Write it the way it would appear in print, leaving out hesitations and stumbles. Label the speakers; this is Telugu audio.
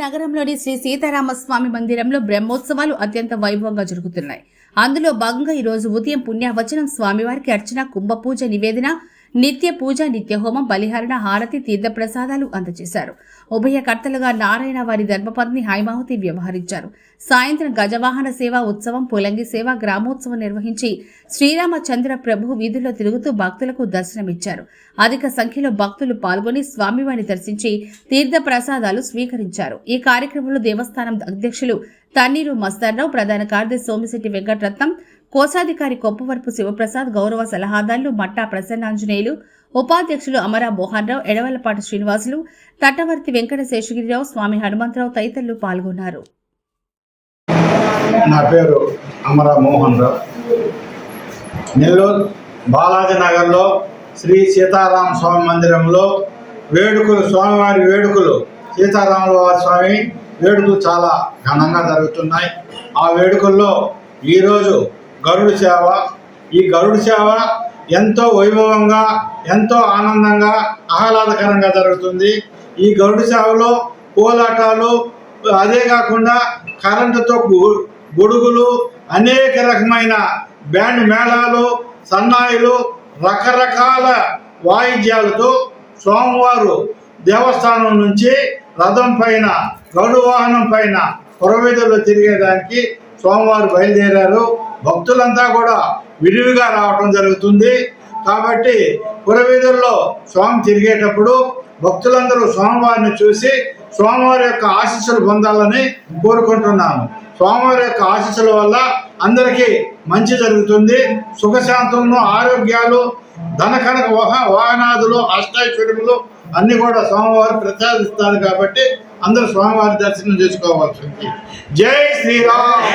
Speaker 1: నగరంలోని శ్రీ సీతారామస్వామి మందిరంలో బ్రహ్మోత్సవాలు అత్యంత వైభవంగా జరుగుతున్నాయి. అందులో భాగంగా ఈరోజు ఉదయం పుణ్యవచనం స్వామివారికి అర్చన, కుంభపూజ, నివేదన, నిత్య పూజ, నిత్య హోమం, బలిహరణ, హారతి, తీర్థప్రసాదాలు అందజేశారు. ఉభయకర్తలుగా నారాయణ వారి ధర్మపత్ని హైమావతి వ్యవహరించారు. సాయంత్రం గజవాహన సేవ, ఉత్సవం, పులంగి సేవ, గ్రామోత్సవం నిర్వహించి శ్రీరామచంద్ర ప్రభు వీధుల్లో తిరుగుతూ భక్తులకు దర్శనమిచ్చారు. అధిక సంఖ్యలో భక్తులు పాల్గొని స్వామివారిని దర్శించి తీర్థప్రసాదాలు స్వీకరించారు. ఈ కార్యక్రమంలో దేవస్థానం అధ్యక్షులు తన్నీరు మస్తార్రావు, ప్రధాన కార్యదర్శి సోమిశెట్టి వెంకటరత్నం, కోశాధికారి కొప్పవరపు శివప్రసాద్, గౌరవ సలహాదారులు మట్టా ప్రసన్నాంజనేయులు, ఉపాధ్యక్షులు అమరా మోహన్ రావు, ఎడవలపాటి శ్రీనివాసులు, తట్టవర్తి వెంకట శేషగిరిరావు, స్వామి హనుమంతరావు తదితరులు పాల్గొన్నారు.
Speaker 2: నా పేరు అమరా మోహన్ రావు. నెల్లూరు బాలాజీ నగర్లో శ్రీ సీతారామ స్వామి మందిరంలో వేడుకలు, స్వామివారి వేడుకలు, సీతారాముల వారి స్వామి వేడుకలు చాలా ఘనంగా జరుగుతున్నాయి. ఆ వేడుకల్లో ఈరోజు గరుడు సేవ, ఈ గరుడు సేవ ఎంతో వైభవంగా, ఎంతో ఆనందంగా, ఆహ్లాదకరంగా జరుగుతుంది. ఈ గరుడు సేవలో కోలాటాలు, అదే కాకుండా కరెంటుతో గొడుగులు, అనేక రకమైన బ్యాండ్ మేళాలు, సన్నాయిలు, రకరకాల వాయిద్యాలతో స్వామివారు దేవస్థానం నుంచి రథం పైన, గరుడు వాహనం పైన పురవీధుల్లో తిరిగేదానికి స్వామివారు బయలుదేరారు. భక్తులంతా కూడా విరివిగా రావడం జరుగుతుంది. కాబట్టి పురవీధుల్లో స్వామి తిరిగేటప్పుడు భక్తులందరూ స్వామివారిని చూసి స్వామివారి యొక్క ఆశీస్సులు పొందాలని కోరుకుంటున్నాను. స్వామివారి యొక్క ఆశీస్సుల వల్ల అందరికీ మంచి జరుగుతుంది. సుఖశాంతులను, ఆరోగ్యాలు, ధనకనక వాహనాదులు, అష్టైశ్వర్యములు అన్ని కూడా స్వామివారు ప్రసాదిస్తారు. కాబట్టి అందరూ స్వామివారి దర్శనం చేసుకోవాల్సింది. జై శ్రీరామ్.